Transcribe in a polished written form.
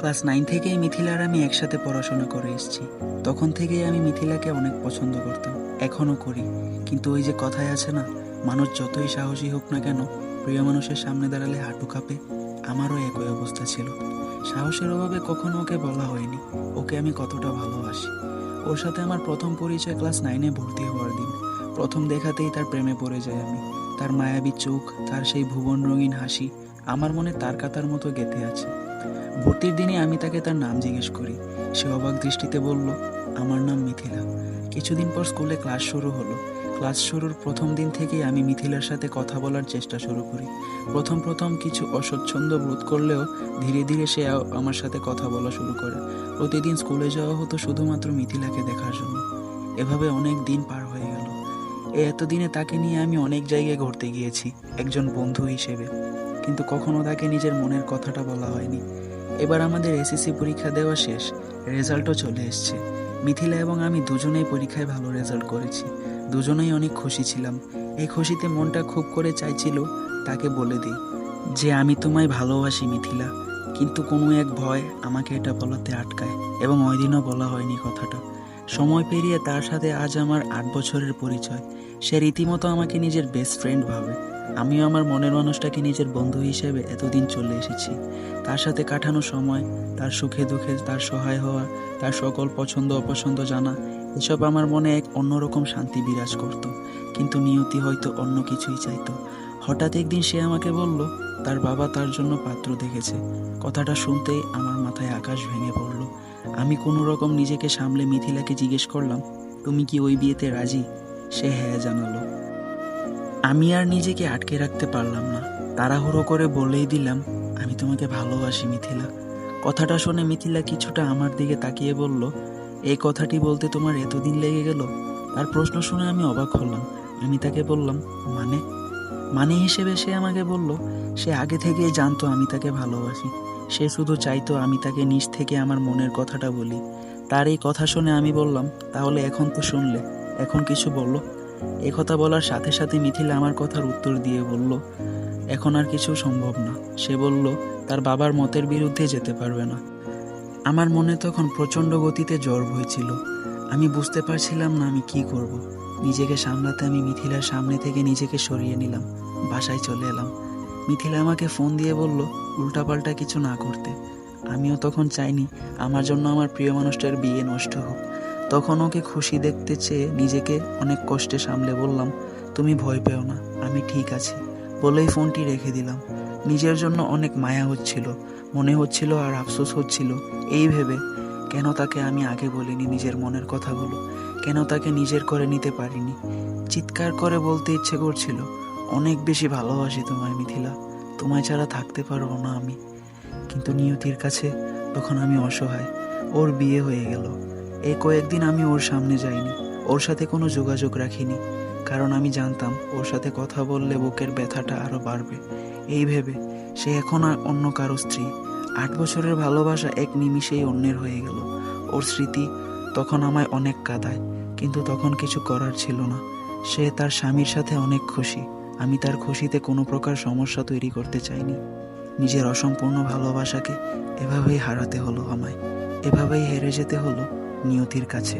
Class 9 থেকেই মিথিলা আর আমি একসাথে পড়াশোনা করে এসেছি। তখন থেকেই আমি মিথিলাকে অনেক পছন্দ করতাম, এখনও করি। কিন্তু ওই যে কথায় আছে না, মানুষ যতই সাহসী হোক না কেন, প্রিয় মানুষের সামনে দাঁড়ালে হাঁটু কাঁপে। আমারও একই অবস্থা ছিল। সাহসের অভাবে কখনো ওকে বলা হয়নি ওকে আমি কতটা ভালোবাসি। ওর সাথে আমার প্রথম পরিচয় ক্লাস 9-এ ভর্তি হওয়ার দিন। প্রথম দেখাতেই তার প্রেমে পড়ে যাই আমি। তার মায়াবী চোখ, তার সেই ভুবন রঙিন হাসি আমার মনে তার কাতার মতো গেঁথে আছে। ভর্তির দিনে আমি তাকে তার নাম জিজ্ঞেস করি। সে অবাক দৃষ্টিতে বলল, আমার নাম মিথিলা। কিছুদিন পর স্কুলে ক্লাস শুরু হলো। ক্লাস শুরুর প্রথম দিন থেকেই আমি মিথিলার সাথে কথা বলার চেষ্টা শুরু করি। প্রথম প্রথম কিছু অস্বচ্ছন্দ বোধ করলেও ধীরে ধীরে সে আমার সাথে কথা বলা শুরু করে। প্রতিদিন স্কুলে যাওয়া হতো শুধুমাত্র মিথিলাকে দেখার জন্য। এভাবে অনেক দিন পার হয়ে গেল। এতদিনে তাকে নিয়ে আমি অনেক জায়গায় ঘুরতে গিয়েছি একজন বন্ধু হিসেবে, কিন্তু কখনো তাকে নিজের মনের কথাটা বলা হয়নি। এবার আমাদের এসএসসি পরীক্ষা দেওয়া শেষ, রেজাল্টও চলে এসছে। মিথিলা এবং আমি দুজনেই পরীক্ষায় ভালো রেজাল্ট করেছি। দুজনেই অনেক খুশি ছিলাম। এই খুশিতে মনটা খুব করে চাইছিল তাকে বলে দিই যে আমি তোমায় ভালোবাসি মিথিলা, কিন্তু কোনো এক ভয় আমাকে এটা বলাতে আটকায়, এবং ওই দিনও বলা হয়নি কথাটা। সময় পেরিয়ে তার সাথে আজ আমার 8 বছরের পরিচয়। সে রীতিমতো আমাকে নিজের বেস্ট ফ্রেন্ড ভাবে। আমিও আমার মনের মানুষটাকে নিজের বন্ধু হিসেবে এতদিন চলে এসেছি। তার সাথে কাটানো সময়, তার সুখে দুঃখে তার সহায় হওয়া, তার সকল পছন্দ অপছন্দ জানা, এসব আমার মনে এক অন্যরকম শান্তি বিরাজ করত। কিন্তু নিয়তি হয়তো অন্য কিছুই চাইতো। হঠাৎ একদিন সে আমাকে বলল তার বাবা তার জন্য পাত্র দেখেছে। কথাটা শুনতেই আমার মাথায় আকাশ ভেঙে পড়ল। আমি কোনো রকম নিজেকে সামলে মিথিলাকে জিজ্ঞেস করলাম, তুমি কি ওই বিয়েতে রাজি? সে হ্যাঁ জানালো। আমি আর নিজেকে আটকে রাখতে পারলাম না, তাড়াহুড়ো করে বলেই দিলাম, আমি তোমাকে ভালোবাসি মিথিলা। কথাটা শুনে মিথিলা কিছুটা আমার দিকে তাকিয়ে বলল, এই কথাটি বলতে তোমার এতদিন লেগে গেল? তার প্রশ্ন শুনে আমি অবাক হলাম। আমি তাকে বললাম, মানে? মানে হিসেবে সে আমাকে বলল, সে আগে থেকেই জানতো আমি তাকে ভালোবাসি। সে শুধু চাইতো আমি তাকে নিজ থেকে আমার মনের কথাটা বলি। তার এই কথা শুনে আমি বললাম, তাহলে এখন তো শুনলে, এখন কিছু বলো। এই কথা বলার সাথে সাথে মিথিলা আমার কথার উত্তর দিয়ে বলল, এখন আর কিছু সম্ভব না। সে বলল তার বাবার মতের বিরুদ্ধে যেতে পারবে না। আমার মনে তখন প্রচণ্ড গতিতে জ্বর হয়েছিল। আমি বুঝতে পারছিলাম না আমি কি করব। নিজেকে সামলাতে আমি মিথিলার সামনে থেকে নিজেকে সরিয়ে নিলাম, বাসায় চলে এলাম। মিথিলা আমাকে ফোন দিয়ে বলল উল্টাপাল্টা কিছু না করতে। আমিও তখন চাইনি আমার জন্য আমার প্রিয় মানুষটার বিয়ে নষ্ট হোক। তখন ওকে খুশি দেখতে চেয়ে নিজেকে অনেক কষ্টে সামলে বললাম, তুমি ভয় পেও না, আমি ঠিক আছি, বলেই ফোনটি রেখে দিলাম। নিজের জন্য অনেক মায়া হচ্ছিল, মনে হচ্ছিল আর আফসোস হচ্ছিল এই ভেবে, কেন তাকে আমি আগে বলিনি নিজের মনের কথাগুলো, কেন তাকে নিজের করে নিতে পারিনি। চিৎকার করে বলতে ইচ্ছে করছিল, অনেক বেশি ভালোবাসি তোমায় মিথিলা, তোমায় ছাড়া থাকতে পারবো না আমি। কিন্তু নিয়তির কাছে তখন আমি অসহায়। ওর বিয়ে হয়ে গেল। এই কয়েকদিন আমি ওর সামনে যাইনি, ওর সাথে কোনো যোগাযোগ রাখিনি, কারণ আমি জানতাম ওর সাথে কথা বললে বুকের ব্যথাটা আরও বাড়বে। এই ভেবে সে এখন আর অন্য কারো স্ত্রী। 8 বছরের ভালোবাসা এক নিমিষেই অন্যের হয়ে গেল। ওর স্মৃতি তখন আমায় অনেক কাঁদায়, কিন্তু তখন কিছু করার ছিল না। সে তার স্বামীর সাথে অনেক খুশি। আমি তার খুশিতে কোনো প্রকার সমস্যা তৈরি করতে চাইনি। নিজের অসম্পূর্ণ ভালোবাসাকে এভাবেই হারাতে হলো আমায়, এভাবেই হেরে যেতে হলো নিয়তির কাছে।